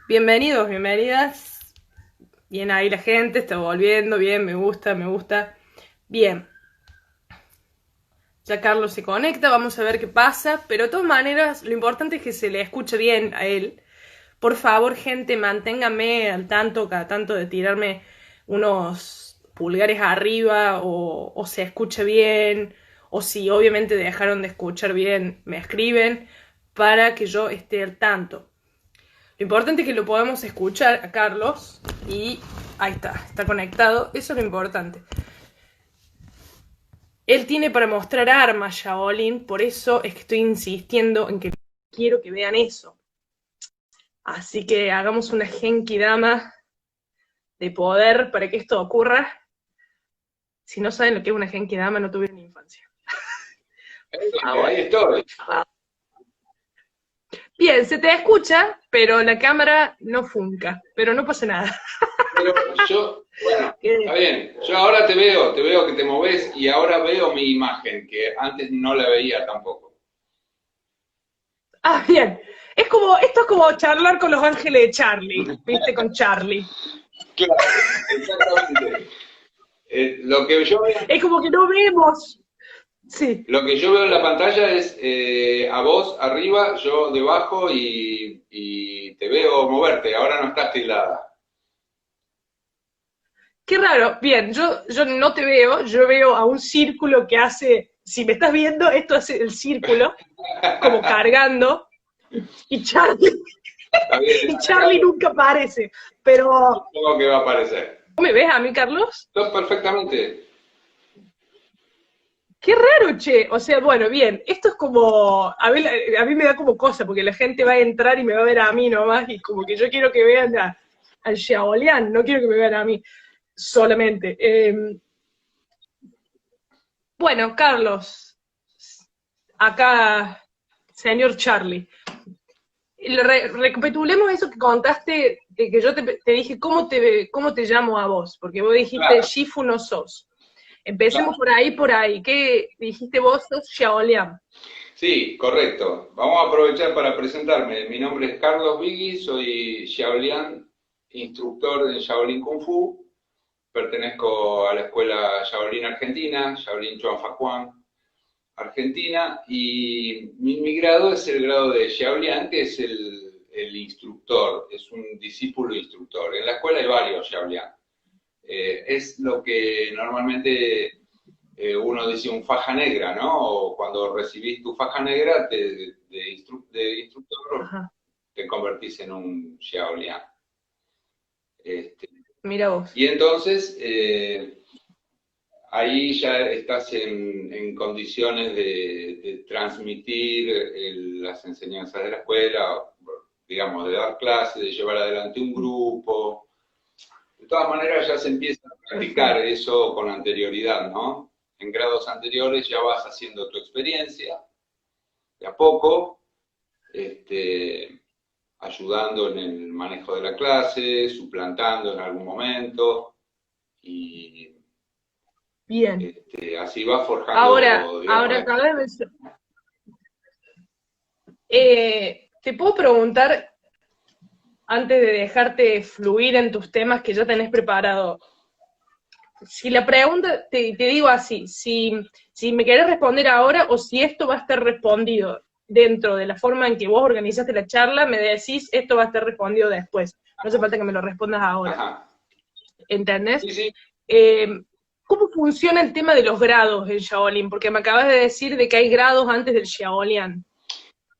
Bienvenidos, bienvenidas. Bien ahí la gente, está volviendo, bien, me gusta, me gusta. Bien, ya Carlos se conecta, vamos a ver qué pasa, pero de todas maneras lo importante es que se le escuche bien a él. Por favor, gente, manténgame al tanto, cada tanto de tirarme unos pulgares arriba o se escuche bien, o si obviamente dejaron de escuchar bien, me escriben para que yo esté al tanto. Lo importante es que lo podamos escuchar a Carlos y ahí está conectado, eso es lo importante. Él tiene para mostrar armas, Shaolin, por eso es que estoy insistiendo en que quiero que vean eso. Así que hagamos una Genki Dama de poder para que esto ocurra. Si no saben lo que es una Genki Dama, no tuvieron infancia. Por favor. Ahí estoy. Bien, se te escucha, pero la cámara no funca, pero no pasa nada. Pero yo, bueno, está bien. Yo ahora te veo que te moves y ahora veo mi imagen, que antes no la veía tampoco. Ah, bien. Esto es como charlar con los ángeles de Charlie, ¿viste? Con Charlie. Claro, exactamente. Lo que yo veo, Es como que no vemos. Sí. lo que yo veo en la pantalla es a vos arriba, yo debajo y te veo moverte. Ahora no estás tildada. Qué raro. Bien, yo no te veo, yo veo a un círculo que hace, si me estás viendo, esto hace el círculo, como cargando, y Charlie, Está bien, y acá Charlie nunca aparece. Pero, supongo que va a aparecer. ¿cómo me ves a mí, Carlos? Estás perfectamente. Qué raro, che. O sea, bueno, bien, esto es como, a mí me da como cosa, porque la gente va a entrar y me va a ver a mí nomás, y como que yo quiero que vean al Xiaolian, no quiero que me vean a mí solamente. Bueno, Carlos, acá, señor Charlie, recapitulemos eso que contaste, que yo te dije, cómo te llamo a vos? Porque vos dijiste, Claro, Shifu no sos. Empecemos claro. por ahí, por ahí. ¿Qué dijiste vos? Sos Xiaolian. Sí, correcto. Vamos a aprovechar para presentarme. Mi nombre es Carlos Vigui, soy Shaolin, instructor en Shaolin Kung Fu. Pertenezco a la escuela Shaolin Argentina, Shaolin Chuan Fa Kuan Argentina, y mi grado es el grado de Shaolin, que es el instructor, es un discípulo instructor. En la escuela hay varios Shaolin. Es lo que normalmente uno dice un faja negra, ¿no? O cuando recibís tu faja negra de instructor Ajá, te convertís en un Shaolin. Este, mira vos. y entonces ahí ya estás en condiciones de transmitir las enseñanzas de la escuela, digamos, de dar clases, de llevar adelante un grupo. De todas maneras ya se empieza a practicar Perfecto. eso con anterioridad, ¿no? En grados anteriores ya vas haciendo tu experiencia, de a poco, este, ayudando en el manejo de la clase, suplantando en algún momento, y Bien. así va Ahora, forjando, digamos, ahora la acabas de experiencia. mencionar. ¿Te puedo preguntar, antes de dejarte fluir en tus temas que ya tenés preparado, si la pregunta, te digo así, si me querés responder ahora o si esto va a estar respondido dentro de la forma en que vos organizaste la charla, me decís, esto va a estar respondido después. No hace falta que me lo respondas ahora. Ajá. ¿Entendés? Sí, sí. Eh, ¿Cómo funciona el tema de los grados en Shaolin? Porque me acabas de decir de que hay grados antes del Shaolin.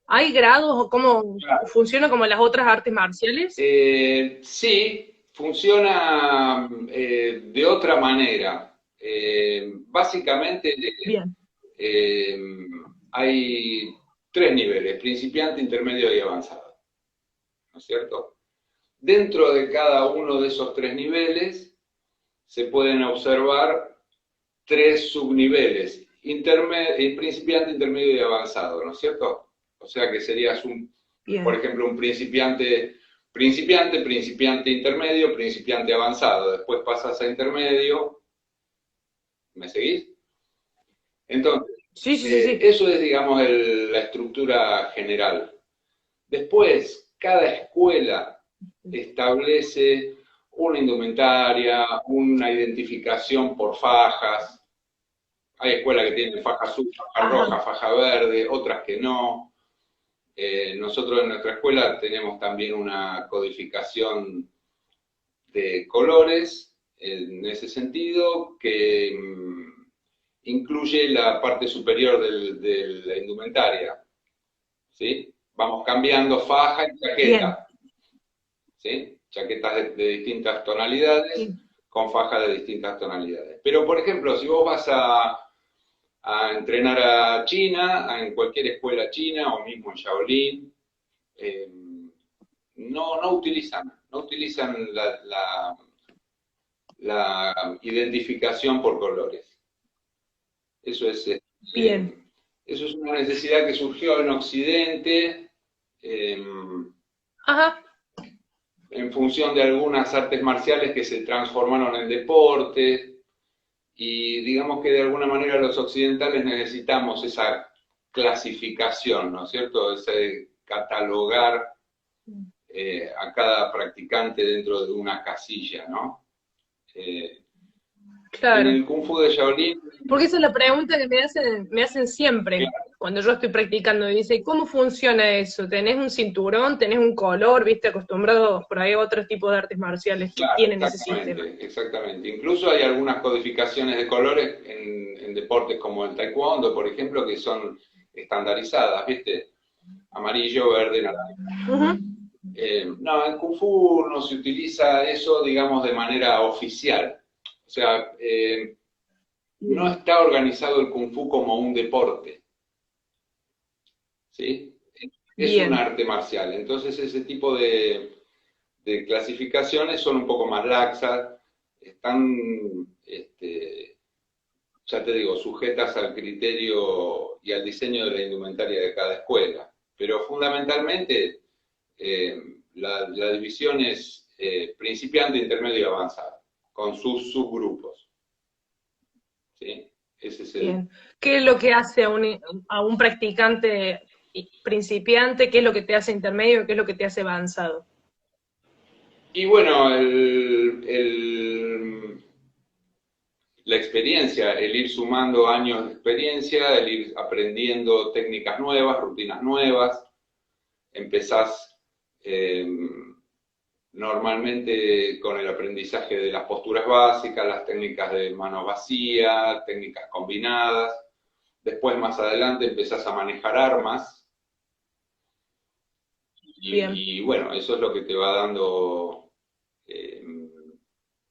¿Hay grados o cómo Claro. funciona como en las otras artes marciales? Sí, funciona de otra manera. Básicamente Bien, eh, hay tres niveles, principiante, intermedio y avanzado, ¿no es cierto? Dentro de cada uno de esos tres niveles se pueden observar tres subniveles, principiante, intermedio y avanzado, ¿no es cierto? O sea que serías por bien. ejemplo, un principiante intermedio, principiante avanzado. Después pasas a intermedio, ¿me seguís? Entonces, Sí, sí, sí, sí. eso es, digamos, la estructura general. Después, cada escuela establece una indumentaria, una identificación por fajas. Hay escuelas que tienen faja azul, faja roja, Ajá, faja verde, otras que no. Nosotros en nuestra escuela tenemos también una codificación de colores en ese sentido que incluye la parte superior de la indumentaria, ¿sí? Vamos cambiando faja y bien, chaqueta, ¿sí? Chaquetas de distintas tonalidades sí, con faja de distintas tonalidades. Pero, por ejemplo, si vos vas a entrenar a China, en cualquier escuela china o mismo en Shaolin, eh, no utilizan la identificación por colores. Eso es, bien. eso es una necesidad que surgió en Occidente eh, Ajá, en función de algunas artes marciales que se transformaron en deporte y digamos que de alguna manera los occidentales necesitamos esa clasificación, ¿no es cierto? Ese catalogar a cada practicante dentro de una casilla, ¿no? Eh, en claro. el Kung Fu de Shaolin, Porque esa es la pregunta que me hacen siempre cuando yo estoy practicando. Y dice, ¿cómo funciona eso? ¿Tenés un cinturón? ¿Tenés un color? ¿Viste? Acostumbrado por ahí a otros tipos de artes marciales que claro, tienen ese sistema. exactamente, exactamente. Incluso hay algunas codificaciones de colores en deportes como el taekwondo, por ejemplo, que son estandarizadas, ¿viste? Amarillo, verde, naranja. Ujú. No, en Kung Fu no se utiliza eso, digamos, de manera oficial. O sea, no Bien, está organizado el Kung Fu como un deporte, ¿sí? Es un bien. arte marcial. Entonces ese tipo de clasificaciones son un poco más laxas, están, este, ya te digo, sujetas al criterio y al diseño de la indumentaria de cada escuela. Pero fundamentalmente la división es principiante, intermedio y avanzado, con sus subgrupos. ¿Sí? Ese es el... Bien. ¿Qué es lo que hace a un practicante principiante? ¿Qué es lo que te hace intermedio? ¿Qué es lo que te hace avanzado? Y bueno, la experiencia, el ir sumando años de experiencia, el ir aprendiendo técnicas nuevas, rutinas nuevas, empezás eh, normalmente con el aprendizaje de las posturas básicas, las técnicas de mano vacía, técnicas combinadas, después más adelante empezás a manejar armas Bien, y bueno, eso es lo que te va dando eh,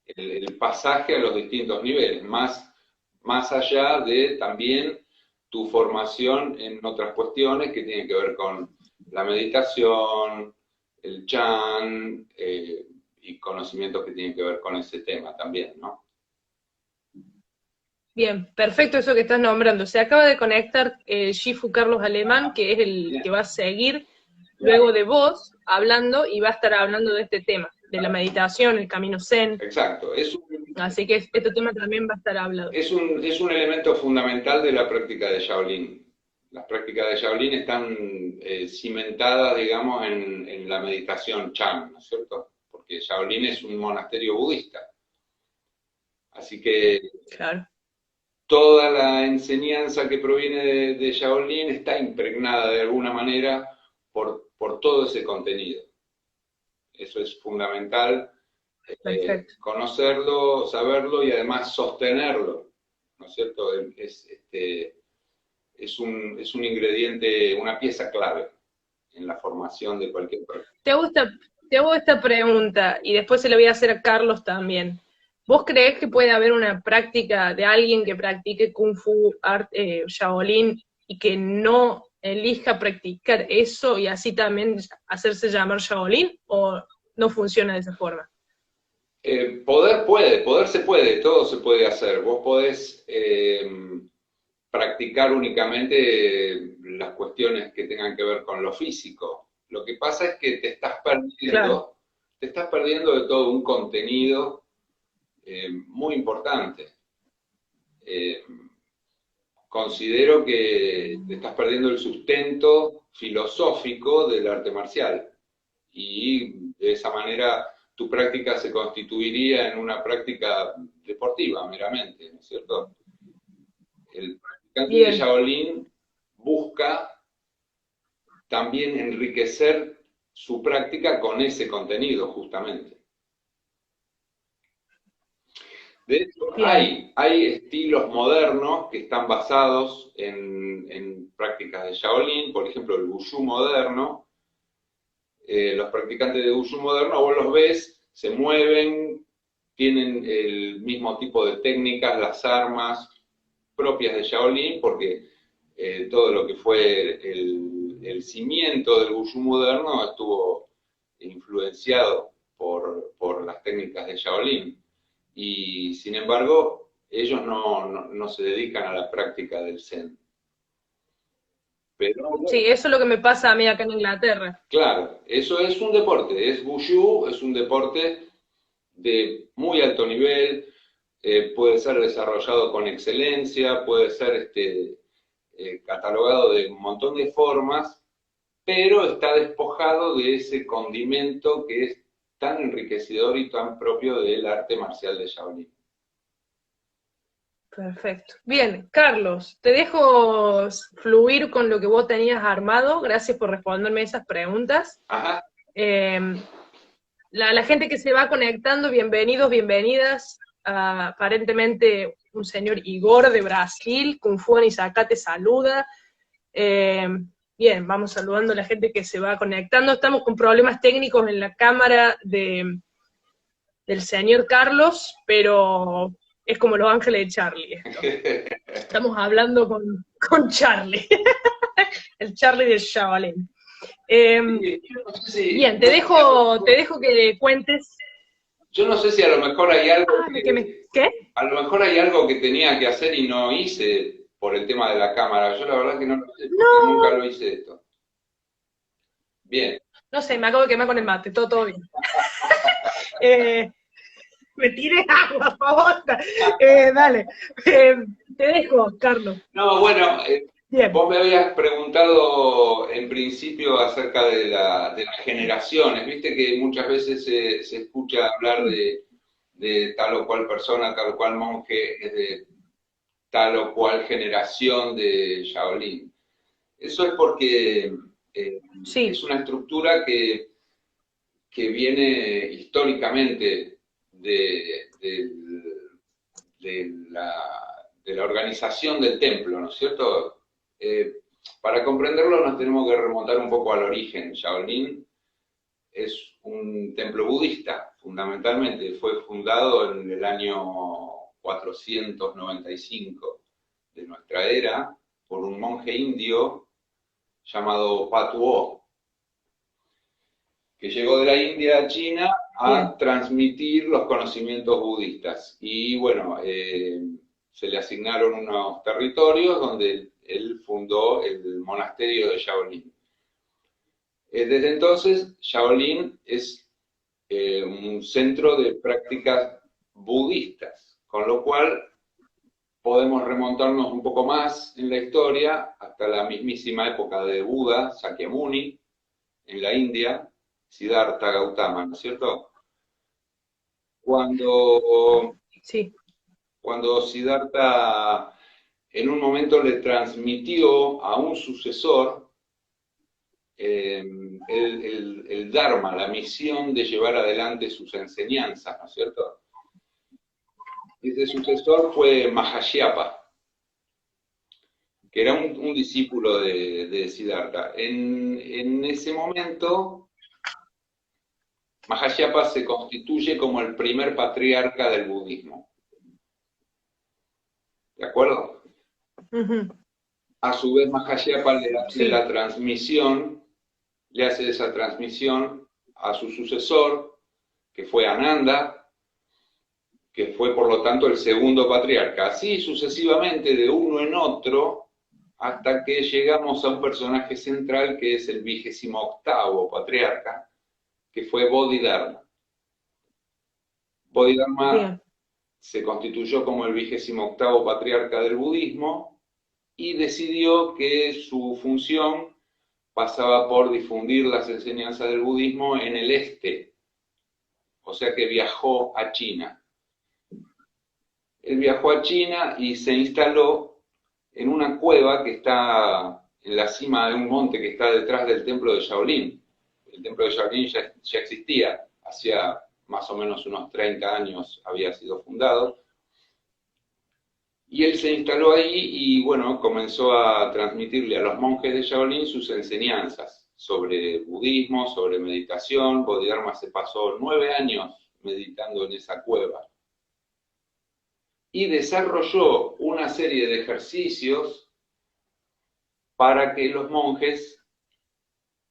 el pasaje a los distintos niveles, más allá de también tu formación en otras cuestiones que tienen que ver con la meditación, el chan y conocimientos que tienen que ver con ese tema también, ¿no? bien. Perfecto eso que estás nombrando. Se acaba de conectar Shifu Carlos Alemán, que es el Bien, que va a seguir luego de vos hablando y va a estar hablando de este tema, de la meditación, el camino zen. exacto. Así que este tema también va a estar hablado. Es un elemento fundamental de la práctica de Shaolin. Las prácticas de Shaolin están cimentadas, digamos, en la meditación Chan, ¿no es cierto? Porque Shaolin es un monasterio budista. Así que Claro. toda la enseñanza que proviene de Shaolin está impregnada de alguna manera por todo ese contenido. Eso es fundamental, Perfecto. conocerlo, saberlo y además sostenerlo, ¿no es cierto? Es un ingrediente, una pieza clave en la formación de cualquier persona. Te hago esta, te hago esta pregunta y después se la voy a hacer a Carlos también. ¿Vos creés que puede haber una práctica de alguien que practique Kung Fu, Shaolin y que no elija practicar eso y así también hacerse llamar Shaolin? ¿O no funciona de esa forma? Poder se puede, todo se puede hacer. Vos podés practicar únicamente las cuestiones que tengan que ver con lo físico. Lo que pasa es que Claro, te estás perdiendo de todo un contenido muy importante. Eh, Considero que te estás perdiendo el sustento filosófico del arte marcial. y de esa manera tu práctica se constituiría en una práctica deportiva meramente, ¿no es cierto? El practicante de Bien. Shaolin busca también enriquecer su práctica con ese contenido, justamente. De hecho, Bien. hay estilos modernos que están basados en prácticas de Shaolin, por ejemplo, el Wushu moderno. Los practicantes de Wushu moderno, vos los ves, se mueven, tienen el mismo tipo de técnicas, las armas propias de Shaolin, porque todo lo que fue el cimiento del Wushu moderno estuvo influenciado por las técnicas de Shaolin. Y sin embargo, ellos no se dedican a la práctica del Zen. Pero Sí, bueno, eso es lo que me pasa a mí acá en Inglaterra. claro, eso es un deporte, es Wushu, es un deporte de muy alto nivel, puede ser desarrollado con excelencia, puede ser catalogado de un montón de formas, pero está despojado de ese condimento que es tan enriquecedor y tan propio del arte marcial de Shaolin. Perfecto. Bien, Carlos, te dejo fluir con lo que vos tenías armado. Gracias por responderme esas preguntas. Ajá. Eh, la gente que se va conectando, bienvenidos, bienvenidas. Aparentemente un señor Igor de Brasil, Kung Fu Anisaka te saluda. Eh, bien, vamos saludando a la gente que se va conectando. Estamos con problemas técnicos en la cámara del señor Carlos, pero es como los ángeles de Charlie esto. Estamos hablando con Charlie, el Charlie del Shaolin. Yo no sé si, Bien, te dejo que cuentes. yo no sé si a lo mejor hay algo Ah, ¿qué? a lo mejor hay algo que tenía que hacer y no hice por el tema de la cámara. Yo la verdad que no lo sé, porque nunca No, lo hice esto. Bien. no sé, me acabo de quemar con el mate, todo bien. Eh, me tiré agua, por favor. Dale, te dejo, Carlos. No, bueno, Bien, vos me habías preguntado en principio acerca de las generaciones. Viste que muchas veces se escucha hablar sí, de tal o cual persona, tal o cual monje, es de tal o cual generación de Shaolin. Eso es porque es sí, una estructura que viene históricamente de la, de la organización del templo, ¿no es cierto? Para comprenderlo nos tenemos que remontar un poco al origen. Shaolin es un templo budista, fundamentalmente. Fue fundado en el año 495 de nuestra era por un monje indio llamado Patuo, que llegó de la India a China a bien, transmitir los conocimientos budistas. Y bueno, se le asignaron unos territorios donde él fundó el monasterio de Shaolin. Desde entonces, Shaolin es un centro de prácticas budistas, con lo cual podemos remontarnos un poco más en la historia hasta la mismísima época de Buda, Sakyamuni, en la India, Siddhartha Gautama, ¿no es cierto? Cuando, sí, cuando Siddhartha en un momento le transmitió a un sucesor el Dharma, la misión de llevar adelante sus enseñanzas, ¿no es cierto? Ese sucesor fue Mahashyapa, que era un discípulo de Siddhartha. En ese momento, Mahashyapa se constituye como el primer patriarca del budismo. ¿De acuerdo? ujú, A su vez, Mahashyapa le hace sí, la transmisión, le hace esa transmisión a su sucesor, que fue Ananda, que fue por lo tanto el segundo patriarca. Así sucesivamente, de uno en otro, hasta que llegamos a un personaje central que es el 28º patriarca, que fue Bodhidharma. Bodhidharma bien, se constituyó como el 28º patriarca del budismo y decidió que su función pasaba por difundir las enseñanzas del budismo en el este, o sea que viajó a China. Él viajó a China y se instaló en una cueva que está en la cima de un monte que está detrás del templo de Shaolin. El templo de Shaolin ya existía, hacía más o menos unos 30 años había sido fundado. Y él se instaló ahí y, bueno, comenzó a transmitirle a los monjes de Shaolin sus enseñanzas sobre budismo, sobre meditación. Bodhidharma se pasó 9 años meditando en esa cueva. Y desarrolló una serie de ejercicios para que los monjes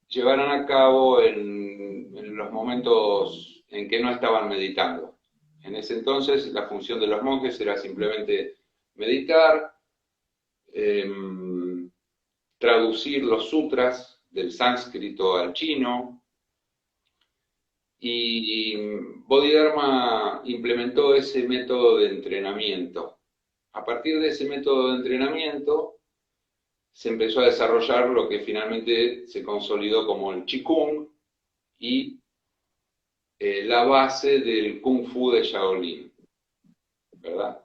llevaran a cabo en los momentos en que no estaban meditando. En ese entonces la función de los monjes era simplemente meditar, traducir los sutras del sánscrito al chino, y Bodhidharma implementó ese método de entrenamiento. A partir de ese método de entrenamiento se empezó a desarrollar lo que finalmente se consolidó como el Qigong y la base del Kung Fu de Shaolin, ¿verdad?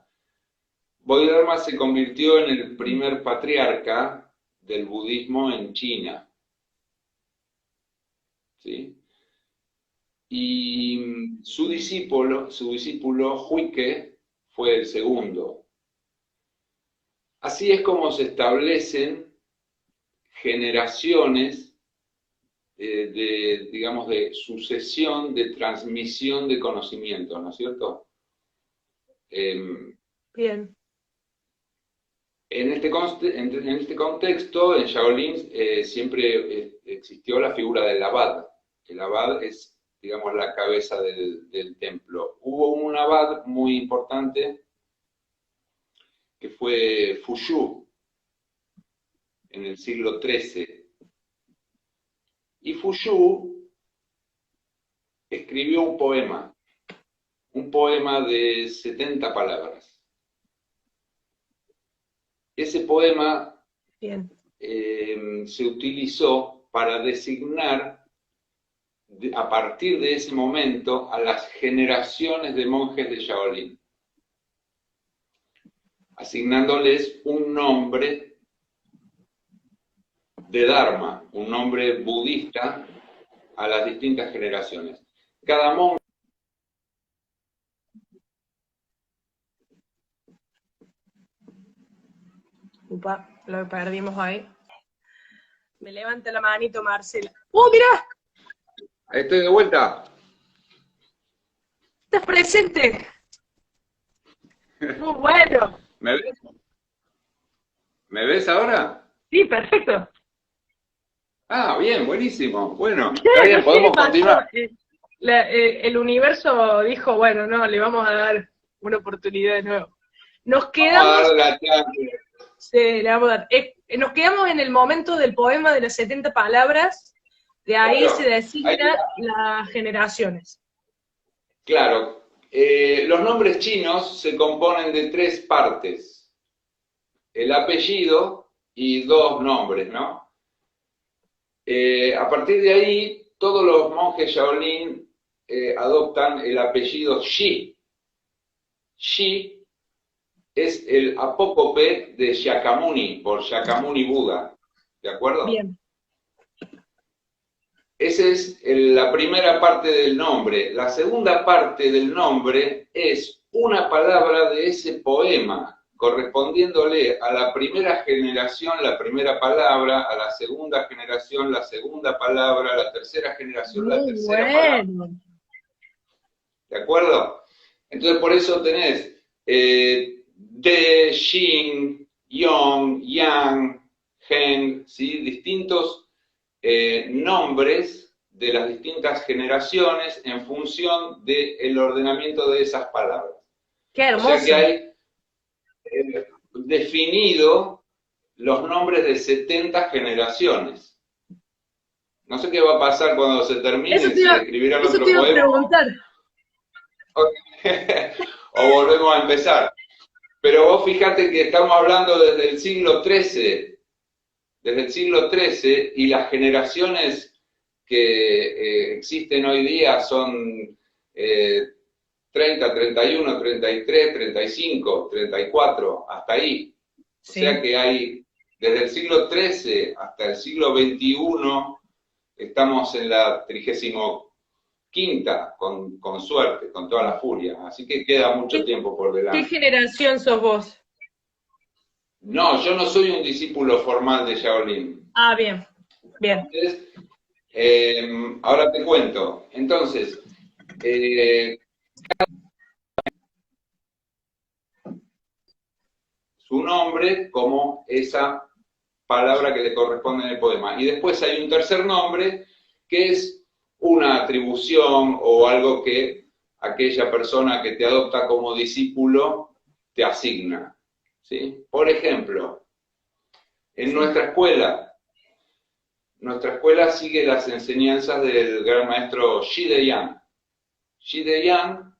Bodhidharma se convirtió en el primer patriarca del budismo en China, ¿sí? Y su discípulo Huike fue el segundo. Así es como se establecen generaciones digamos, de sucesión, de transmisión de conocimientos, ¿no es cierto? Bien. En este contexto, en Shaolin siempre existió la figura del abad. El abad es, digamos, la cabeza del templo. Hubo un abad muy importante que fue Fushu en el siglo XIII. Y Fushu escribió un poema de 70 palabras. Ese poema se utilizó para designar, a partir de ese momento, a las generaciones de monjes de Shaolin, asignándoles un nombre de Dharma, un nombre budista a las distintas generaciones. Cada monje... Upa, lo perdimos ahí. Me levanta la manito, Marcela. ¡Oh, mira! Estoy de vuelta. ¿Estás presente? Muy bueno. ¿Me ves? ¿Me ves ahora? Sí, perfecto. Ah, bien, buenísimo. Bueno, está bien, podemos continuar. El universo dijo, bueno, no, le vamos a dar una oportunidad de nuevo. Nos quedamos... Vamos a darle la chance. Sí, le vamos a dar. Nos quedamos en el momento del poema de las 70 palabras, de ahí Claro, se designan las generaciones. Claro, los nombres chinos se componen de 3 partes: el apellido y 2 nombres, ¿no? A partir de ahí, todos los monjes Shaolin adoptan el apellido Shi. Shi es el apócope de Shakyamuni, por Shakyamuni Buda, ¿de acuerdo? Bien. Esa es la primera parte del nombre. La segunda parte del nombre es una palabra de ese poema, correspondiéndole a la primera generación la primera palabra, a la segunda generación la segunda palabra, a la tercera generación la tercera palabra. ¿De acuerdo? Entonces por eso tenés De, Xin, Yong, Yang, Heng, ¿sí? Distintos nombres de las distintas generaciones en función del ordenamiento de esas palabras. ¡Qué hermoso! O sea que hay definido los nombres de 70 generaciones. No sé qué va a pasar cuando se termine, si escribirán otro poema. Eso te iba a preguntar. O volvemos a empezar. Pero vos fijate que estamos hablando desde el siglo XIII. desde el siglo XIII, y las generaciones que existen hoy día son 30, 31, 33, 35, 34, hasta ahí. O Sí. sea que hay, desde el siglo XIII hasta el siglo XXI, estamos en la 35ª, con suerte, con toda la furia. Así que queda mucho tiempo por ¿Qué delante. generación sos vos? No, yo no soy un discípulo formal de Shaolin. Ah, bien, bien. Entonces, ahora te cuento. Entonces, eh, su nombre como esa palabra que le corresponde en el poema. Y después hay un tercer nombre que es una atribución o algo que aquella persona que te adopta como discípulo te asigna. ¿Sí? Por ejemplo, en Sí. nuestra escuela sigue las enseñanzas del gran maestro Shi De Yang. Shi De Yang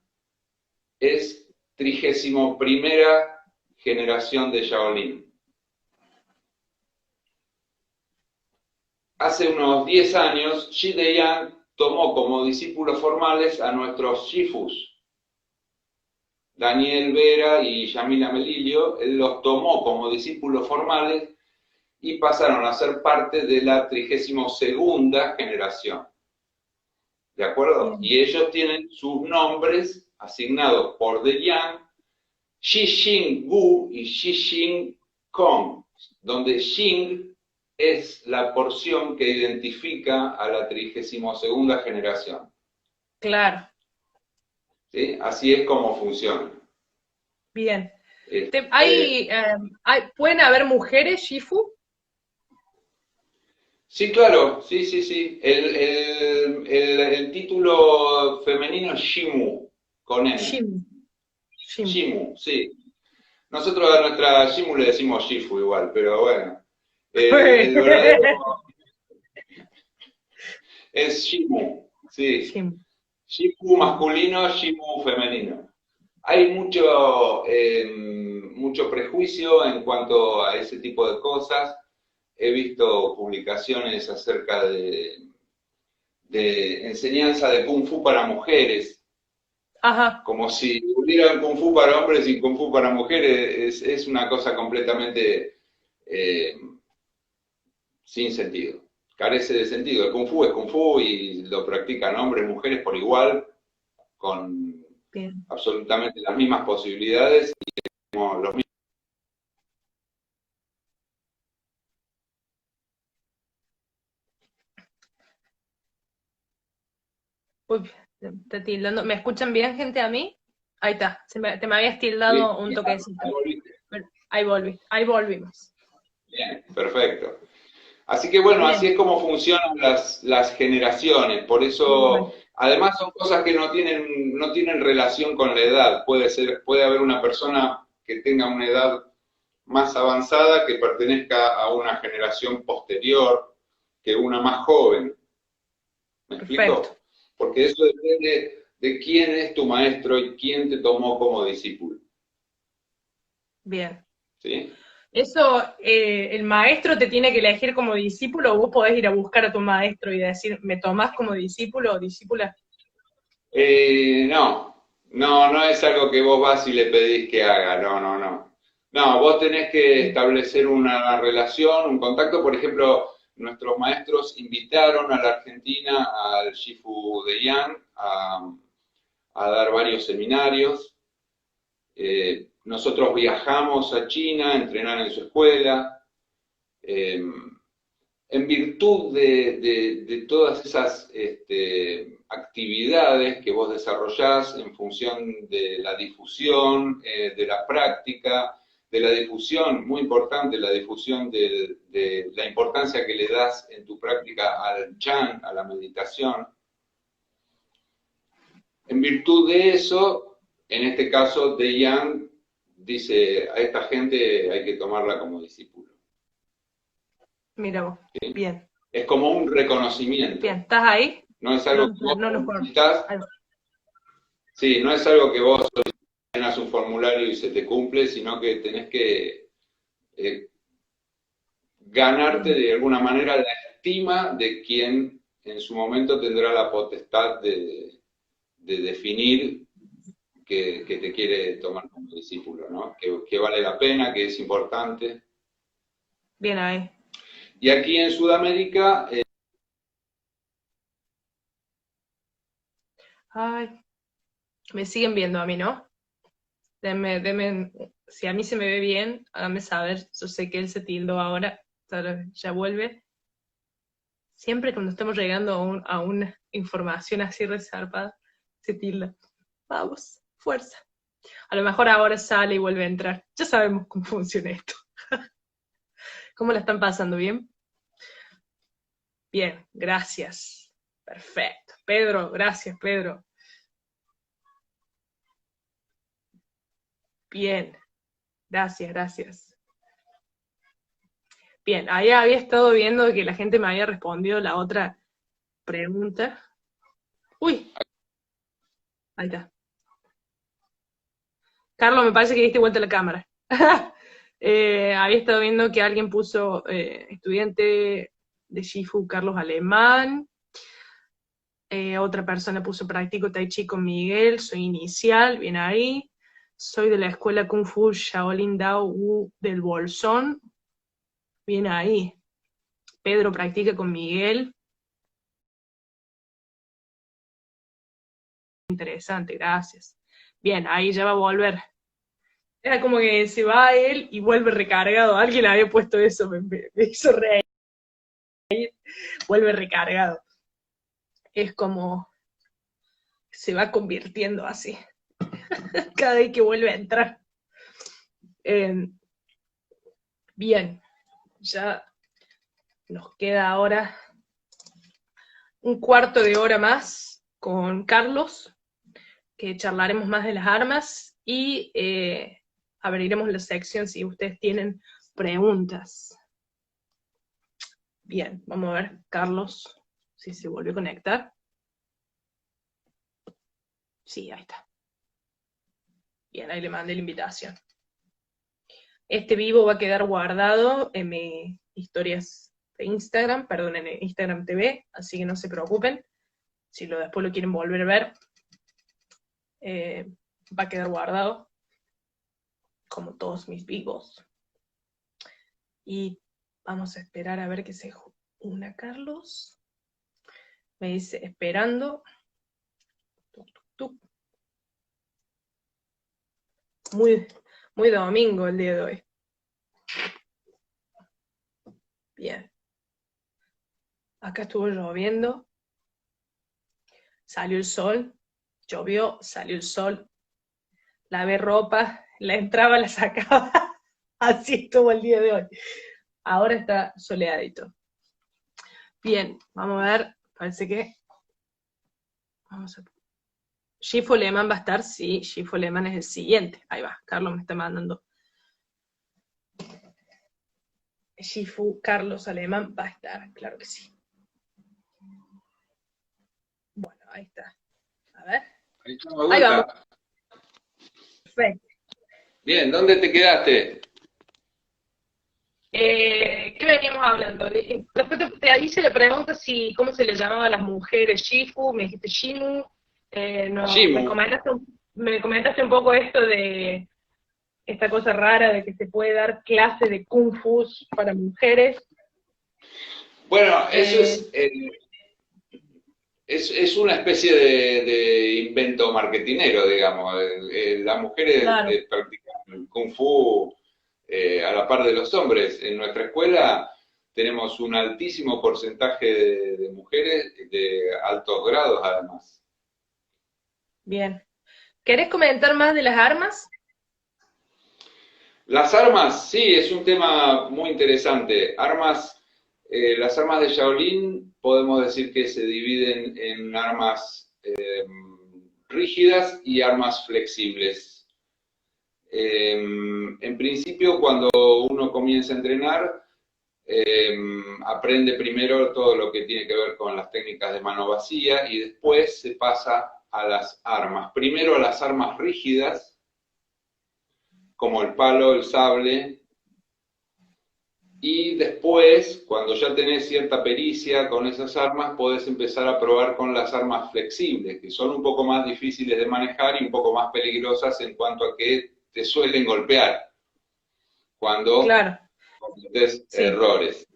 es 31ª generación de Shaolin. Hace unos 10 años, Shi De Yang tomó como discípulos formales a nuestros Shifus, Daniel Vera y Yamila Melillo. Él los tomó como discípulos formales y pasaron a ser parte de la 32ª generación. ¿De acuerdo? Bien. Y ellos tienen sus nombres asignados por De Yang, Shi Xing Gu y Shi Xing Kong, donde Xing es la porción que identifica a la 32ª generación. Claro, ¿Sí? Así es como funciona. bien. Este, ¿Pueden haber mujeres, Shifu? sí, claro, sí, sí, sí. El título femenino es Shimu, con N. Shimu. Shimu. Shimu, sí. Nosotros a nuestra Shimu le decimos Shifu igual, pero bueno. El verdadero es Shimu, sí. Shimu. Shifu Bien. masculino, Shimu femenino. Hay mucho prejuicio en cuanto a ese tipo de cosas. He visto publicaciones acerca de enseñanza de Kung Fu para mujeres, Ajá, como si hubiera Kung Fu para hombres y Kung Fu para mujeres. Es una cosa completamente eh, sin sentido. Carece de sentido. El Kung Fu es Kung Fu y lo practican hombres y mujeres por igual, con bien. absolutamente las mismas posibilidades y los mismos. Uy, te tildando. ¿Me escuchan bien, gente, a mí? Ahí está, te me habías tildado un ¿Sí? toquecito. Ahí volviste. Pero ahí volvimos. Bien, perfecto. Así que bueno, así Bien, es como funcionan las generaciones. Por eso, bueno, además son cosas que no tienen relación con la edad. Puede haber una persona que tenga una edad más avanzada que pertenezca a una generación posterior que una más joven. ¿Me perfecto. explico? Porque eso depende de quién es tu maestro y quién te tomó como discípulo. Bien. ¿Sí? Eso, el maestro te tiene que elegir como discípulo, o vos podés ir a buscar a tu maestro y decir, ¿me tomás como discípulo o discípula? No es algo que vos vas y le pedís que haga, no. No, vos tenés que Bien. establecer una relación, un contacto. Por ejemplo, nuestros maestros invitaron a la Argentina al Shifu de Yang a dar varios seminarios. Nosotros viajamos a China a entrenar en su escuela. Eh, en virtud de todas esas actividades que vos desarrollás en función de la difusión, de la práctica, de la difusión, muy importante, la difusión de la importancia que le das en tu práctica al Chan, a la meditación. En virtud de eso, en este caso, De Yang dice, a esta gente hay que tomarla como discípulo. Mira vos. ¿Sí? Bien, Es como un bien. reconocimiento. ¿Estás ahí? No es No, algo que vos no nos cortes. necesitas. Ahí va. Sí, no es algo que vos llenas un formulario y se te cumple, sino que tenés que eh, ganarte de alguna manera la estima de quien en su momento tendrá la potestad de definir que te quiere tomar como discípulo, ¿no? Que vale la pena, que es importante. Bien ahí. Y aquí en Sudamérica, Ay, me siguen viendo a mí, ¿no? Si a mí se me ve bien, háganme saber. Yo sé que él se tildó ahora, pero ya vuelve. Siempre cuando estamos llegando a una información así resarpada, se tilda. Vamos, fuerza. A lo mejor ahora sale y vuelve a entrar. Ya sabemos cómo funciona esto. ¿Cómo la están pasando? ¿Bien? Bien, gracias. Perfecto. Pedro, gracias, Pedro. Bien, gracias, gracias. Bien, ahí había estado viendo que la gente me había respondido la otra pregunta. Uy, ahí está. Carlos, me parece que diste vuelta la cámara. Había estado viendo que alguien puso estudiante de Shifu Carlos Alemán. Otra persona puso practico Tai Chi con Miguel, soy inicial, bien ahí. Soy de la escuela Kung Fu Shaolin Dao Wu del Bolsón, bien ahí. Pedro practica con Miguel. Interesante, gracias. Bien, ahí ya va a volver. Era como que se va él y vuelve recargado. Alguien había puesto eso, me hizo reír. Vuelve recargado. Es como se va convirtiendo así. Cada vez que vuelve a entrar. Eh, bien, ya nos queda ahora un cuarto de hora más con Carlos, que charlaremos más de las armas y abriremos la sección si ustedes tienen preguntas. Bien, vamos a ver, Carlos, si se volvió a conectar. Sí, ahí está. Bien, ahí le mandé la invitación. Este vivo va a quedar guardado en mis historias de Instagram, perdón, en Instagram TV, así que no se preocupen. Si después lo quieren volver a ver, va a quedar guardado, como todos mis vivos. Y vamos a esperar a ver que se una Carlos. Me dice, esperando. Tuc, tuc, tuc. Muy, muy domingo el día de hoy. Bien. Acá estuvo lloviendo. Salió el sol. Llovió, salió el sol. Lavé ropa, la entraba, la sacaba. Así estuvo el día de hoy. Ahora está soleadito. Bien, vamos a ver. Parece que... Vamos a... Shifu Lehmann va a estar, sí, Shifu Lehmann es el siguiente. Ahí va, Carlos me está mandando. Shifu Carlos Alemán va a estar, claro que sí. Bueno, ahí está. A ver. Ahí vamos. Perfecto. Bien, ¿dónde te quedaste? ¿Qué veníamos hablando? Después te hice la pregunta si cómo se le llamaba a las mujeres Shifu, me dijiste Shimu, no, Shimu. me comentaste un poco esto de esta cosa rara de que se puede dar clases de Kung Fu para mujeres. Bueno, eso Eh, es una especie de invento marketinero, digamos. Las mujeres claro, practican Kung Fu a la par de los hombres. En nuestra escuela tenemos un altísimo porcentaje de mujeres de altos grados, además. bien. ¿Querés comentar más de las armas? Las armas, sí, es un tema muy interesante. Las armas de Shaolin podemos decir que se dividen en armas rígidas y armas flexibles. En principio, cuando uno comienza a entrenar, aprende primero todo lo que tiene que ver con las técnicas de mano vacía y después se pasa a las armas. Primero a las armas rígidas, como el palo, el sable, Y después, cuando ya tenés cierta pericia con esas armas, podés empezar a probar con las armas flexibles, que son un poco más difíciles de manejar y un poco más peligrosas en cuanto a que te suelen golpear cuando Claro, cometes sí. errores.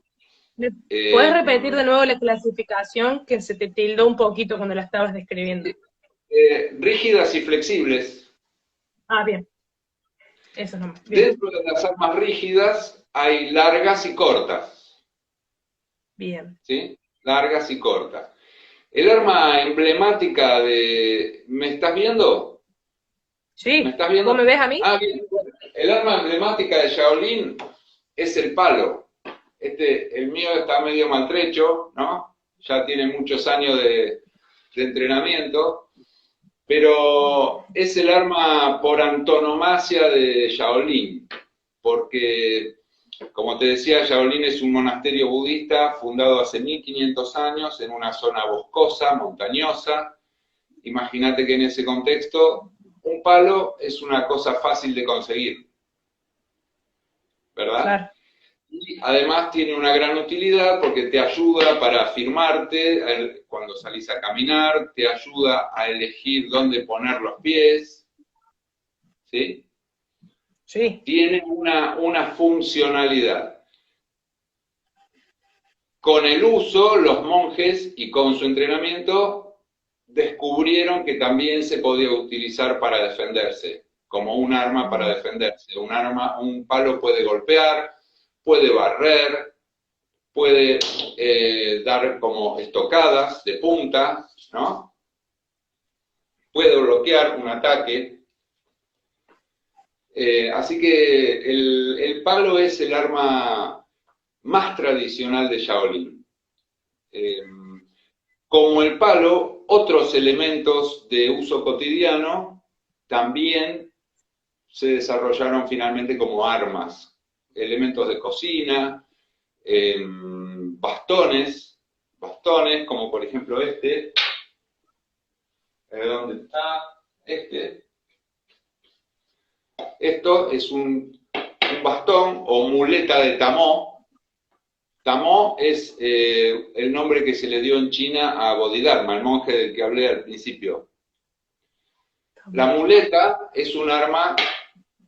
¿Puedes Eh, repetir de nuevo la clasificación que se te tildó un poquito cuando la estabas describiendo? Rígidas y flexibles. Ah, bien. Eso nomás. Bien, Dentro de las armas rígidas hay largas y cortas, bien. ¿sí? Largas y cortas. El arma emblemática de... ¿Me estás viendo? ¿Me Sí, estás ¿vos viendo? me ves a mí? Ah, bien. El arma emblemática de Shaolin es el palo. El mío está medio maltrecho, ¿no? Ya tiene muchos años de entrenamiento, pero es el arma por antonomasia de Shaolin, porque, como te decía, Shaolin es un monasterio budista fundado hace 1500 años en una zona boscosa, montañosa. Imagínate que en ese contexto un palo es una cosa fácil de conseguir, ¿verdad? Claro. Y además tiene una gran utilidad porque te ayuda para afirmarte cuando salís a caminar, te ayuda a elegir dónde poner los pies, ¿sí? Sí. Tiene una funcionalidad. Con el uso, los monjes y con su entrenamiento descubrieron que también se podía utilizar para defenderse, como un arma para defenderse. Un palo puede golpear, puede barrer, puede dar como estocadas de punta, ¿no? Puede bloquear un ataque. Así que el palo es el arma más tradicional de Shaolin. Eh, Como el palo, otros elementos de uso cotidiano también se desarrollaron finalmente como armas. Elementos de cocina, bastones, como por ejemplo ¿dónde está? Esto es un bastón o muleta de tamó. Tamó es el nombre que se le dio en China a Bodhidharma, el monje del que hablé al principio. La muleta es un arma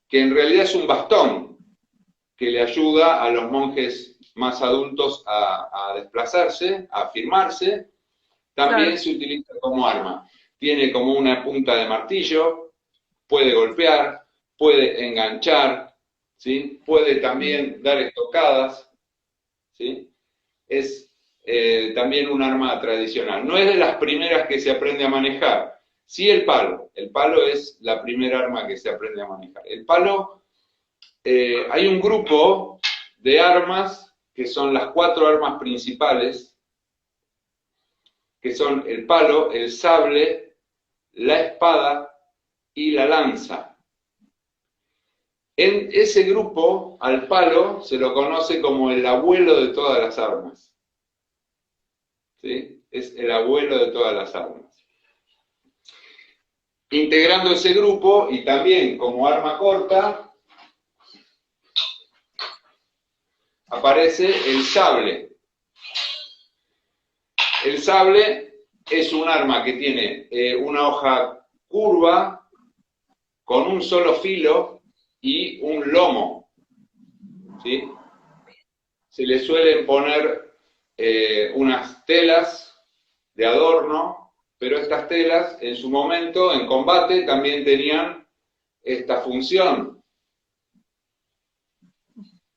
que en realidad es un bastón que le ayuda a los monjes más adultos a desplazarse, a afirmarse. También Claro. se utiliza como arma. Tiene como una punta de martillo, puede golpear, puede enganchar, ¿sí? Puede también dar estocadas, ¿sí? Es también un arma tradicional. No es de las primeras que se aprende a manejar. Sí el palo. El palo es la primera arma que se aprende a manejar. El palo, hay un grupo de armas que son las 4 armas principales, que son el palo, el sable, la espada y la lanza. En ese grupo, al palo se lo conoce como el abuelo de todas las armas. ¿Sí? Es el abuelo de todas las armas. Integrando ese grupo y también como arma corta, aparece el sable. El sable es un arma que tiene una hoja curva con un solo filo y un lomo, ¿sí? Se le suelen poner unas telas de adorno, pero estas telas en su momento, en combate, también tenían esta función,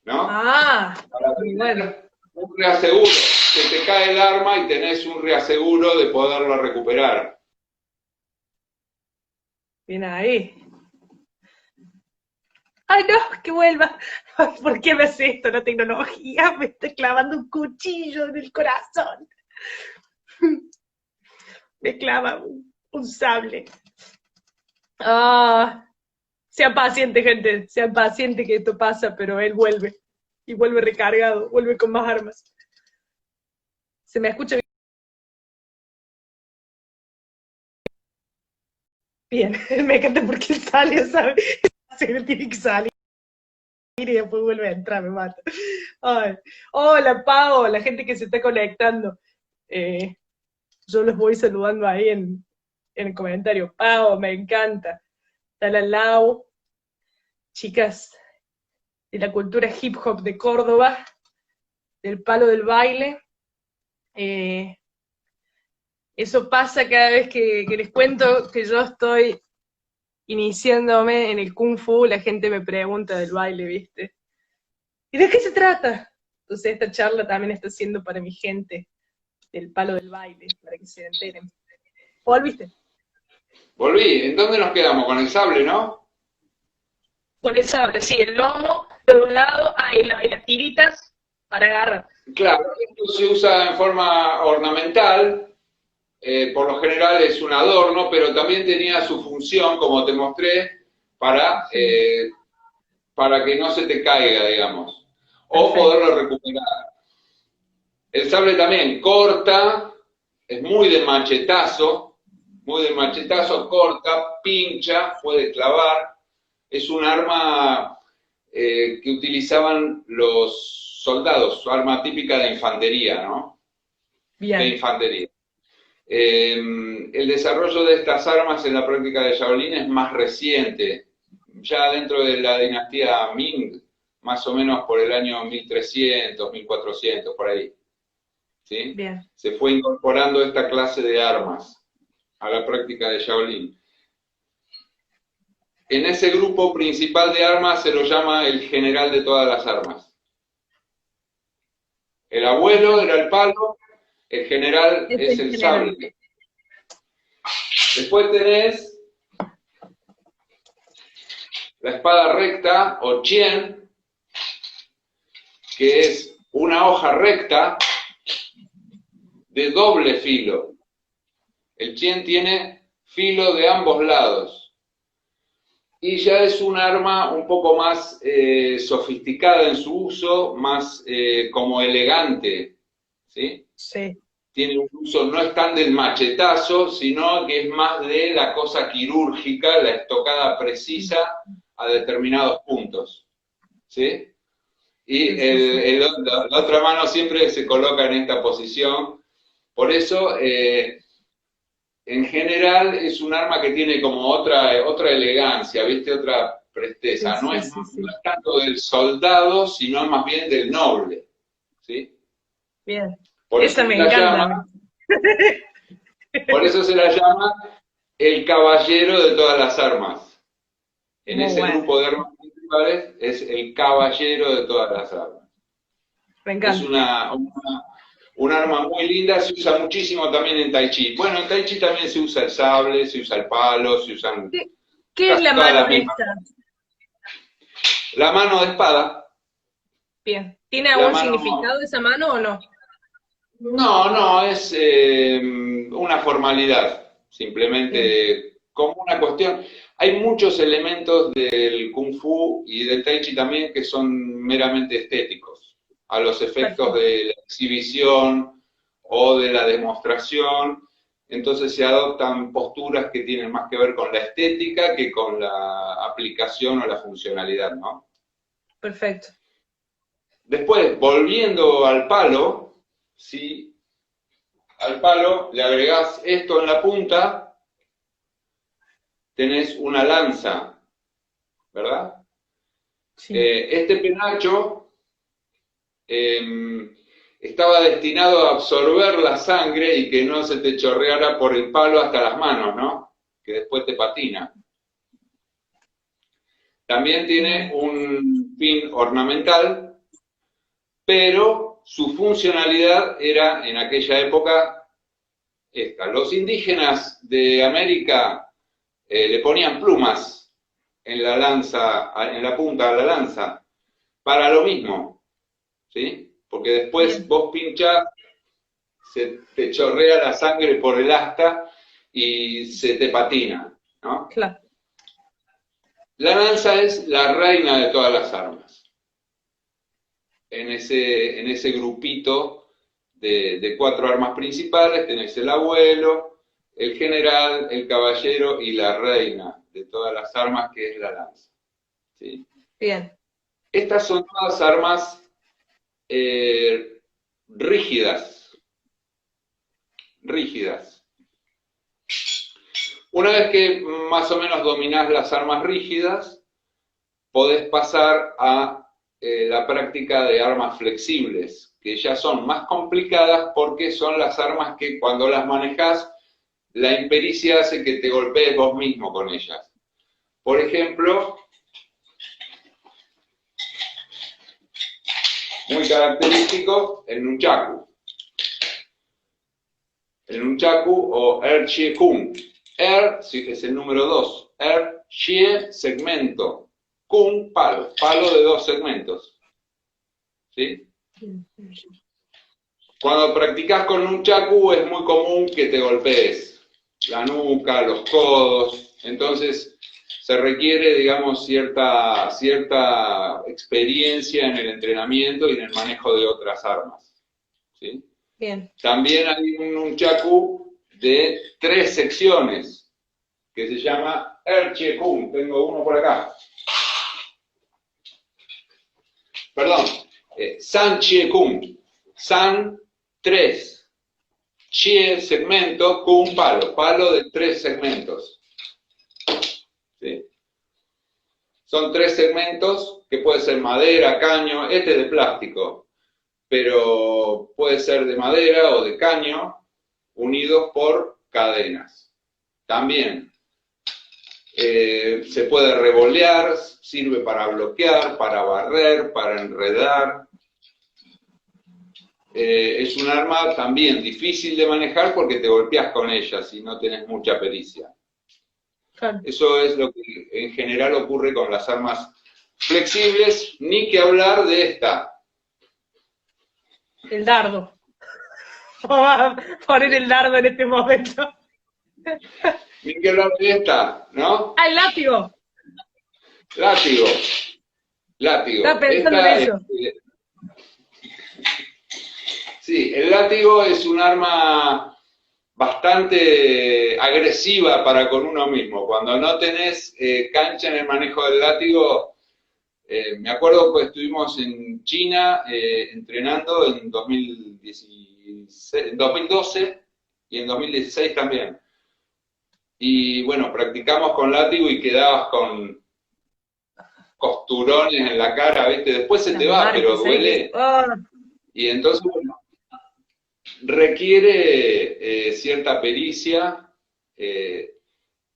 ¿no? Ah, Para bueno. tener un reaseguro, que te cae el arma y tenés un reaseguro de poderlo recuperar. Bien ahí. Ay, no, que vuelva. Ay, ¿por qué me hace esto la tecnología? Me está clavando un cuchillo en el corazón. Me clava un sable. Ah, sean pacientes, gente. Sean pacientes que esto pasa, pero él vuelve. Y vuelve recargado, vuelve con más armas. ¿Se me escucha bien? Me encanta porque él sale, ¿sabes? Se tiene que salir. y después vuelve a entrar, me mata. Ay. Hola, Pau, la gente que se está conectando. Eh, yo los voy saludando ahí en el comentario. Pau, me encanta. Está la Lau, chicas de la cultura hip hop de Córdoba, del palo del baile. Eh, Eso pasa cada vez que les cuento que yo estoy iniciándome en el Kung Fu, la gente me pregunta del baile, ¿viste? ¿Y de qué se trata? Entonces esta charla también está siendo para mi gente del palo del baile, para que se enteren. ¿Volviste? Volví, ¿en dónde nos quedamos? Con el sable, ¿no? Con el sable, sí, el lomo de un lado, y las tiritas para agarrar. Claro, esto se usa en forma ornamental, por lo general es un adorno, pero también tenía su función, como te mostré, para, para que no se te caiga, digamos, o Perfecto. poderlo recuperar. El sable también corta, es muy de machetazo, corta, pincha, puede clavar. Es un arma que utilizaban los soldados, su arma típica de infantería, ¿no? De Bien, infantería. El desarrollo de estas armas en la práctica de Shaolin es más reciente, ya dentro de la dinastía Ming, más o menos por el año 1300, 1400, por ahí. ¿Sí? bien. Se fue incorporando esta clase de armas a la práctica de Shaolin. En ese grupo principal de armas se lo llama el general de todas las armas. El abuelo era el palo, el general Es es el el general. sable. Después tenés la espada recta o chien, que es una hoja recta de doble filo. El chien tiene filo de ambos lados. Y ya es un arma un poco más sofisticada en su uso, más como elegante, ¿sí? Sí, Tiene un uso, no es tan del machetazo, sino que es más de la cosa quirúrgica, la estocada precisa a determinados puntos, ¿sí? Y sí, sí, sí. la otra mano siempre se coloca en esta posición. Por eso, en general, es un arma que tiene como otra elegancia, ¿viste? Otra Sí, presteza. No sí, es, sí, no sí. es tanto del soldado, sino más bien del noble, ¿sí? Bien. Por eso Esa se me la encanta a llama, mí. por eso se la llama el caballero de todas las armas. En Muy ese buena. grupo de armas principales es el caballero de todas las armas. Me Es encanta. un arma muy linda, se usa muchísimo también en Tai Chi. Bueno, en Tai Chi también se usa el sable, se usa el palo, se usan ¿Qué, qué es casi la todas mano las mismas. esta? La mano de espada, Bien. ¿Tiene la algún mano... significado esa mano o no? No, no, es una formalidad, Bien. simplemente como una cuestión. Hay muchos elementos del Kung Fu y del Tai Chi también que son meramente estéticos, a los efectos Perfecto. de la exhibición o de la demostración. Entonces se adoptan posturas que tienen más que ver con la estética que con la aplicación o la funcionalidad, ¿no? Perfecto. Después, volviendo al palo, ¿sí? Al palo le agregás esto en la punta, tenés una lanza, ¿verdad? Sí. Este penacho estaba destinado a absorber la sangre y que no se te chorreara por el palo hasta las manos, ¿no? Que después te patina. También tiene Bien. un fin ornamental, pero su funcionalidad era en aquella época esta. Los indígenas de América le ponían plumas en la lanza, en la punta de la lanza, para lo mismo, ¿sí? Porque después Bien. vos pinchás, se te chorrea la sangre por el asta y se te patina, ¿no? Claro. La lanza es la reina de todas las armas. En ese grupito de cuatro armas principales tenés el abuelo, el general, el caballero y la reina de todas las armas, que es la lanza, ¿sí? Bien. Estas son todas armas rígidas, rígidas. Una vez que más o menos dominás las armas rígidas, podés pasar a la práctica de armas flexibles, que ya son más complicadas porque son las armas que cuando las manejás, la impericia hace que te golpees vos mismo con ellas. Por ejemplo, muy característico, el nunchaku. El nunchaku o Chie Kung. Es el número 2. Chie, segmento. Kung, palo. Palo de 2 segmentos. ¿Sí? Cuando practicas con nunchaku es muy común que te golpees la nuca, los codos. Entonces se requiere, digamos, cierta experiencia en el entrenamiento y en el manejo de otras armas. ¿Sí? Bien. También hay un nunchaku de 3 secciones que se llama Chie Kung. Tengo uno por acá. Perdón, San Chie Kung. San, 3. Chie, segmento, Kung, palo. Palo de 3 segmentos. ¿Sí? Son 3 segmentos que puede ser madera, caño, este es de plástico, pero puede ser de madera o de caño, unidos por cadenas. También se puede revolear, sirve para bloquear, para barrer, para enredar. Es un arma también difícil de manejar porque te golpeas con ella si no tenés mucha pericia. Claro. Eso es lo que en general ocurre con las armas flexibles, ni que hablar de esta. El dardo. Vamos a poner el dardo en este momento. Ni que hablar de esta, ¿no? ¡Ah, el látigo! Látigo. Látigo. Estaba pensando en eso. Sí, el látigo es un arma bastante agresiva para con uno mismo. Cuando no tenés cancha en el manejo del látigo, me acuerdo que estuvimos en China entrenando en 2012 y en 2016 también. Y bueno, practicamos con látigo y quedabas con costurones en la cara, ¿viste? Después se te va, pero duele. Y entonces, bueno, requiere cierta pericia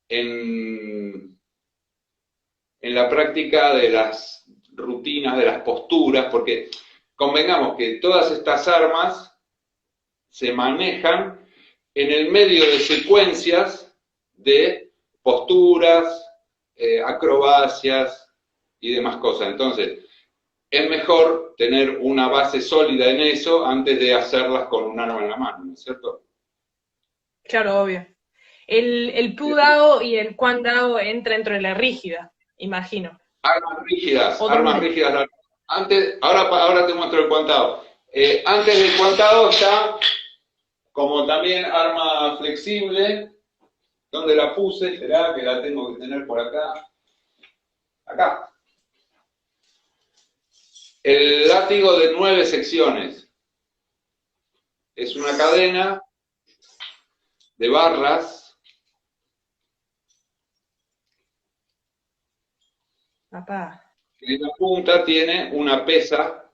en la práctica de las rutinas, de las posturas, porque convengamos que todas estas armas se manejan en el medio de secuencias de posturas, acrobacias y demás cosas. Entonces, es mejor tener una base sólida en eso antes de hacerlas con un arma en la mano, ¿no es cierto? Claro, obvio. El Pu Dao y el Quan Dao entra dentro de la rígida, imagino. Armas rígidas, armas rígidas. Antes, ahora te muestro el Quan Dao. Antes del Quan Dao está como también arma flexible. ¿Dónde la puse? ¿Será que la tengo que tener por acá? Acá. El látigo de 9 secciones. Es una cadena de barras. Papá. En la punta tiene una pesa.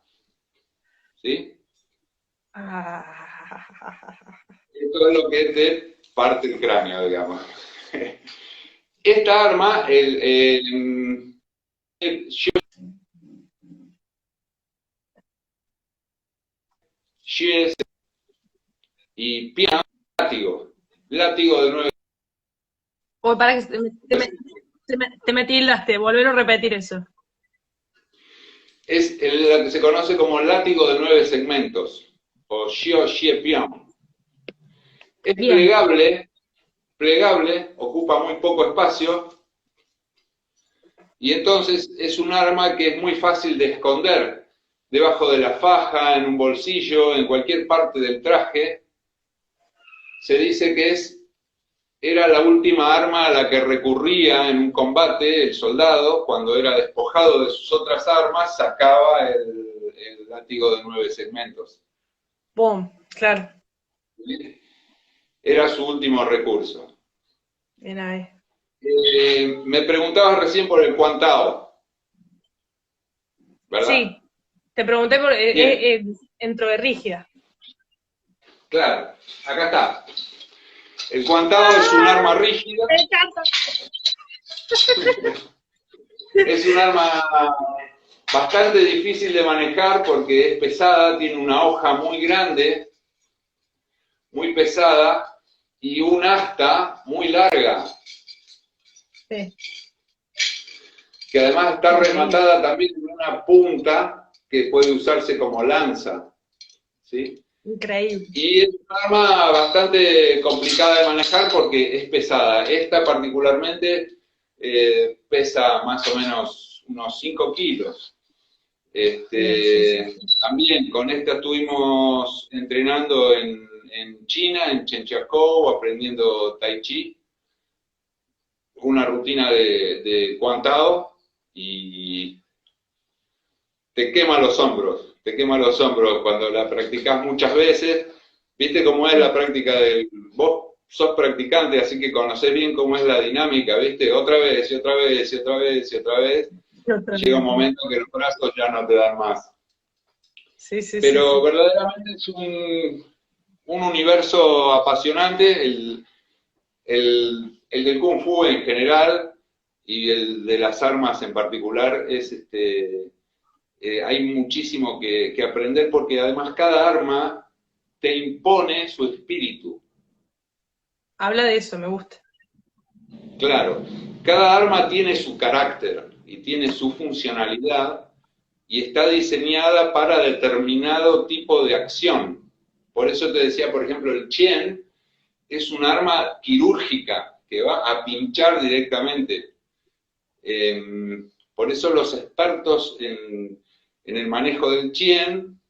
¿Sí? Esto es lo que te parte el cráneo, digamos. Esta arma, y piano, látigo de 9. Oh, para que te me tildaste, volver a repetir eso. Es la que se conoce como látigo de 9 segmentos, o Xiao Xie Pian. Es plegable, ocupa muy poco espacio, y entonces es un arma que es muy fácil de esconder debajo de la faja, en un bolsillo, en cualquier parte del traje. Se dice que es era la última arma a la que recurría en un combate el soldado. Cuando era despojado de sus otras armas, sacaba el látigo de 9 segmentos. Boom, claro. Era su último recurso. Bien ahí. Me preguntabas recién por el Quantao, ¿verdad? Sí, te pregunté por Bien, dentro de rígida. claro, acá está. El Quantao es un arma rígida, Me encanta. es un arma bastante difícil de manejar porque es pesada, tiene una hoja muy grande, muy pesada y un asta muy larga, Sí, que además está increíble. rematada también en una punta que puede usarse como lanza, ¿sí? Increíble. Y es un arma bastante complicada de manejar porque es pesada. Esta particularmente pesa más o menos unos 5 kilos. Bien, sí, sí, sí. También con esta estuvimos entrenando en China, en Chenchiakou, aprendiendo Tai Chi, una rutina de Kwan Tao, y te quema los hombros cuando la practicas muchas veces. Viste cómo es la Sí, práctica del... Vos sos practicante, así que conocés bien cómo es la dinámica, ¿viste? Otra vez, y otra vez, y otra vez, y otra vez. otra Llega un vez. momento que los brazos ya no te dan más. Sí, sí, sí, Pero sí. verdaderamente es un universo apasionante, el del Kung Fu en general y el de las armas en particular es hay muchísimo que aprender porque además cada arma te impone su espíritu. Habla de eso, me gusta. Claro, cada arma tiene su carácter y tiene su funcionalidad y está diseñada para determinado tipo de acción. Por eso te decía, por ejemplo, el Chien es un arma quirúrgica que va a pinchar directamente. Eh, por eso los expertos en el manejo del Chien,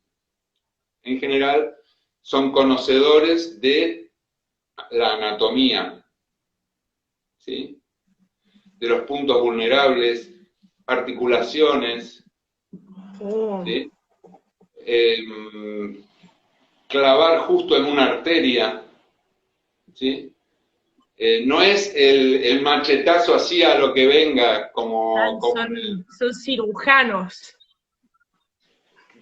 en general, son conocedores de la anatomía, ¿sí? De los puntos vulnerables, articulaciones, Oh, ¿sí? Eh, clavar justo en una arteria, ¿sí? No es el machetazo así a lo que venga, como en el... son cirujanos.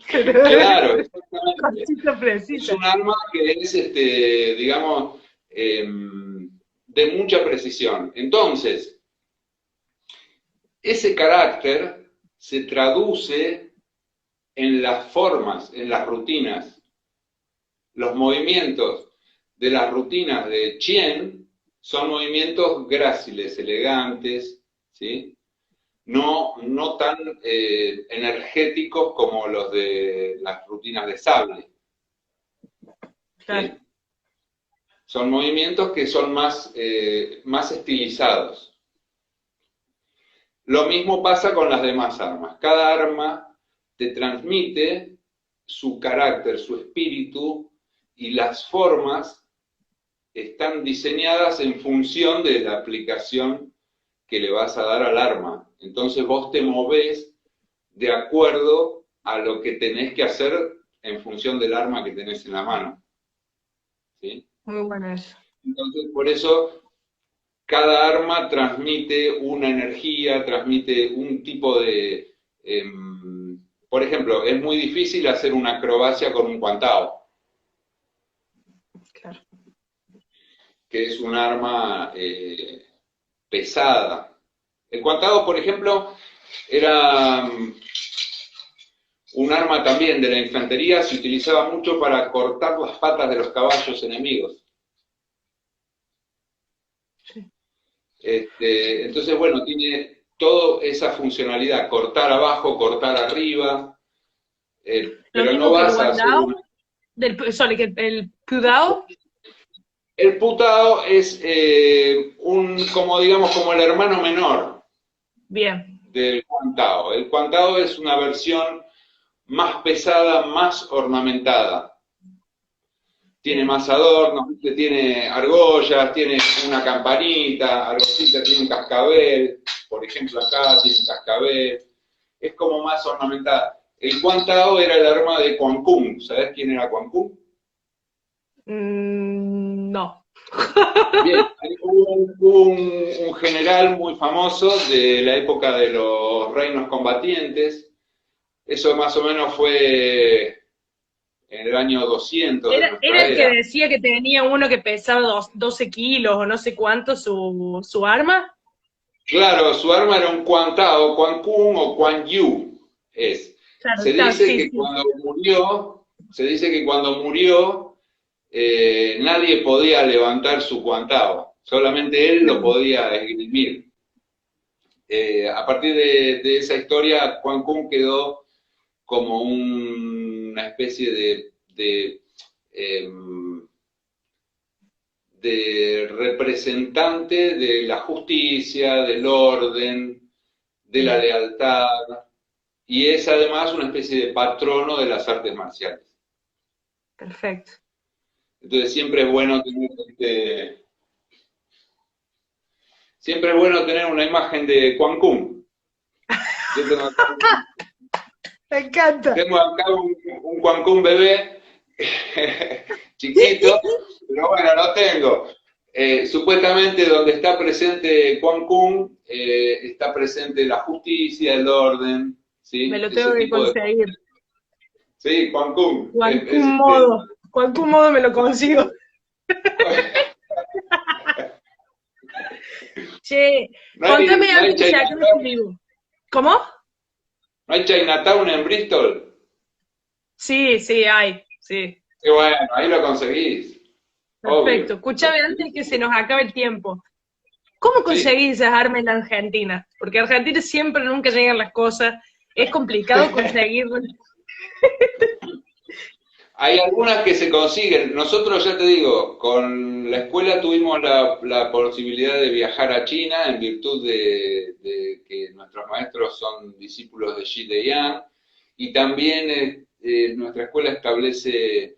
Claro, exactamente. Cosita Es precisa. un arma que es, digamos, de mucha precisión. Entonces, ese carácter se traduce en las formas, en las rutinas. Los movimientos de las rutinas de Chien son movimientos gráciles, elegantes, ¿sí? No tan energéticos como los de las rutinas de sable, Claro. ¿sí? Son movimientos que son más estilizados. Lo mismo pasa con las demás armas. Cada arma te transmite su carácter, su espíritu, y las formas están diseñadas en función de la aplicación que le vas a dar al arma. Entonces vos te movés de acuerdo a lo que tenés que hacer en función del arma que tenés en la mano, ¿sí? Muy bueno eso. Entonces, por eso cada arma transmite una energía, transmite un tipo de... por ejemplo, es muy difícil hacer una acrobacia con un guantao, Claro. que es un arma pesada. El guantao, por ejemplo, era un arma también de la infantería, se utilizaba mucho para cortar las patas de los caballos enemigos. Sí. Entonces, bueno, tiene toda esa funcionalidad, cortar abajo, cortar arriba, Lo pero no mismo que el vas a hacer guandao, una... sorry, que el pudao. El putao es como digamos, como el hermano menor Bien, del cuantao. El cuantao es una versión más pesada, más ornamentada. tiene más adornos, ¿viste? Tiene argollas, tiene una campanita, argolita, tiene un cascabel, por ejemplo acá tiene un cascabel, es como más ornamentada. El Quan Tao era el arma de Quan Kun, ¿sabés quién era Quan Kun? No. Bien, hay un general muy famoso de la época de los reinos combatientes, eso más o menos fue en el año 200 de Era nuestra el que era. decía que tenía uno que pesaba 12 kilos o no sé cuánto su arma. Claro, su arma era un Quan Tao, Quan Kun o Quan Yu es. Claro, Se dice sí, que sí. cuando murió, nadie podía levantar su Quan Tao, solamente él lo Mm, podía esgrimir. A partir de esa historia, Quan Kun quedó como una especie de representante de la justicia, del orden, de la bien, lealtad, y es además una especie de patrono de las artes marciales. perfecto. Entonces siempre es bueno tener una imagen de Quan Kun. Yo Me encanta. tengo acá un Quan Kun bebé chiquito, pero bueno, no tengo. Supuestamente donde está presente Quan Kun, está presente la justicia, el orden, Me ¿sí? lo tengo Ese que tipo de cosas. conseguir. Sí, Quan Kun. Cualquier modo. Cualquier modo me lo consigo. Che, ¿No hay, contame no hay antes que se acabe este Chinatown? vivo. ¿Cómo? ¿No hay Chinatown en Bristol? Sí, sí, hay. Sí. Qué bueno, ahí lo conseguís, Perfecto. obvio. Escúchame antes que se nos acabe el tiempo. ¿Cómo Sí. conseguís esas armas en Argentina? Porque en Argentina siempre nunca llegan las cosas. Es complicado conseguirlas. Hay algunas que se consiguen. Nosotros, ya te digo, con la escuela tuvimos la posibilidad de viajar a China en virtud de que nuestros maestros son discípulos de Xi de Yang y también nuestra escuela establece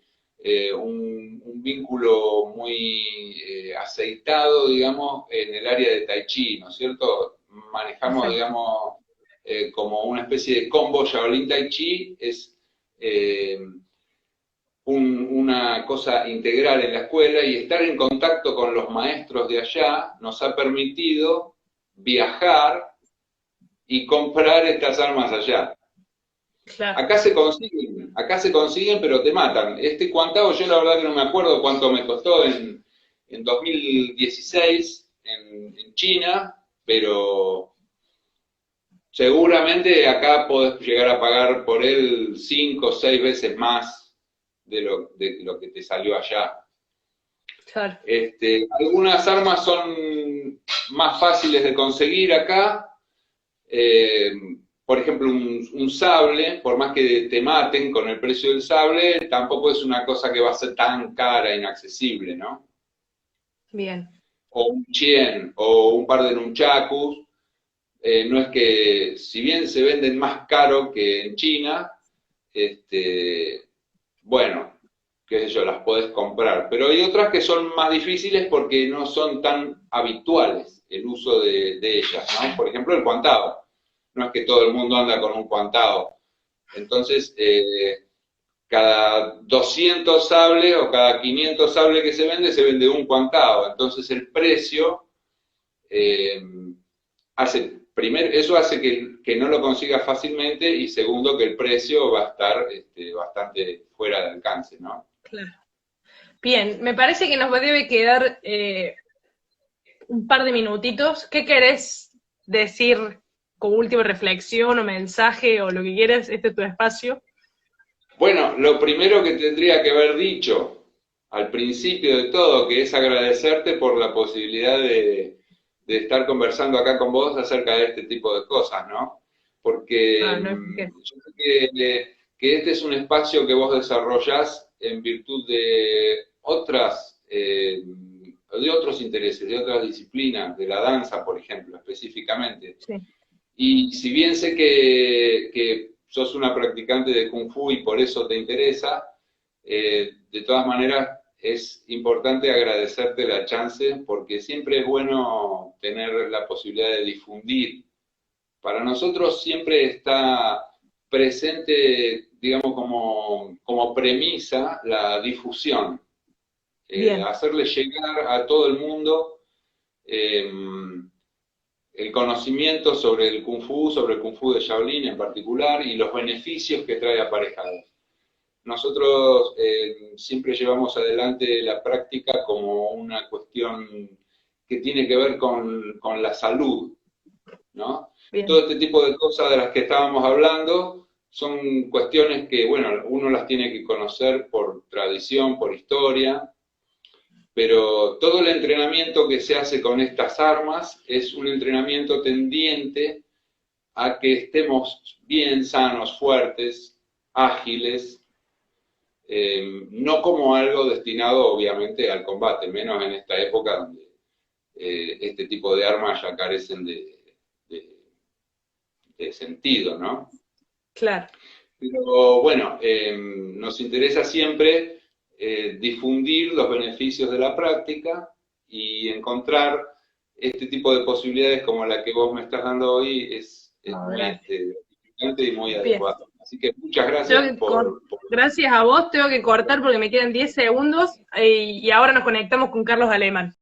un vínculo muy aceitado, digamos, en el área de Tai Chi, ¿no es cierto? Manejamos, Perfecto. digamos, como una especie de combo Shaolin Tai Chi, es eh, una cosa integral en la escuela y estar en contacto con los maestros de allá nos ha permitido viajar y comprar estas armas allá. Claro. Acá se consiguen, pero te matan. Este Cuantao, yo la verdad que no me acuerdo cuánto me costó en 2016 en China, pero seguramente acá podés llegar a pagar por él 5 o 6 veces más de lo que te salió allá. Claro. Algunas armas son más fáciles de conseguir acá. Eh, por ejemplo, un sable, por más que te maten con el precio del sable, tampoco es una cosa que va a ser tan cara, inaccesible, ¿no? Bien. O un chien, o un par de nunchakus. No es que, si bien se venden más caro que en China, bueno, qué sé yo, las podés comprar. Pero hay otras que son más difíciles porque no son tan habituales el uso de ellas, ¿no? Por ejemplo, el cuantado. No es que todo el mundo anda con un cuantado. Entonces, cada 200 sables o cada 500 sables que se vende un cuantado. Entonces, el precio eh, eso hace que no lo consigas fácilmente y segundo, que el precio va a estar bastante fuera de alcance, ¿no? Claro. Bien, me parece que nos debe quedar un par de minutitos. ¿Qué querés decir como última reflexión o mensaje o lo que quieras? Este es tu espacio. Bueno, lo primero que tendría que haber dicho al principio de todo, que es agradecerte por la posibilidad de estar conversando acá con vos acerca de este tipo de cosas, ¿no? Porque Ah, no es que. yo sé que este es un espacio que vos desarrollás en virtud de otros intereses, de otras disciplinas, de la danza, por ejemplo, específicamente. Sí, Y si bien sé que sos una practicante de Kung Fu y por eso te interesa, de todas maneras es importante agradecerte la chance porque siempre es bueno tener la posibilidad de difundir. Para nosotros siempre está presente, digamos, como premisa la difusión, Bien, hacerle llegar a todo el mundo eh, el conocimiento sobre el Kung Fu, sobre el Kung Fu de Shaolin en particular y los beneficios que trae aparejados. Nosotros siempre llevamos adelante la práctica como una cuestión que tiene que ver con la salud, ¿no? Todo bien, este tipo de cosas de las que estábamos hablando son cuestiones que, bueno, uno las tiene que conocer por tradición, por historia, pero todo el entrenamiento que se hace con estas armas es un entrenamiento tendiente a que estemos bien sanos, fuertes, ágiles, no como algo destinado obviamente al combate, menos en esta época donde este tipo de armas ya carecen de, de sentido, ¿no? claro. Pero bueno, nos interesa siempre difundir los beneficios de la práctica y encontrar este tipo de posibilidades como la que vos me estás dando hoy es No, muy gracias. gratificante y muy Bien. adecuado. Así que muchas Tengo gracias que Gracias a vos, tengo que cortar porque me quedan 10 segundos y ahora nos conectamos con Carlos Alemán.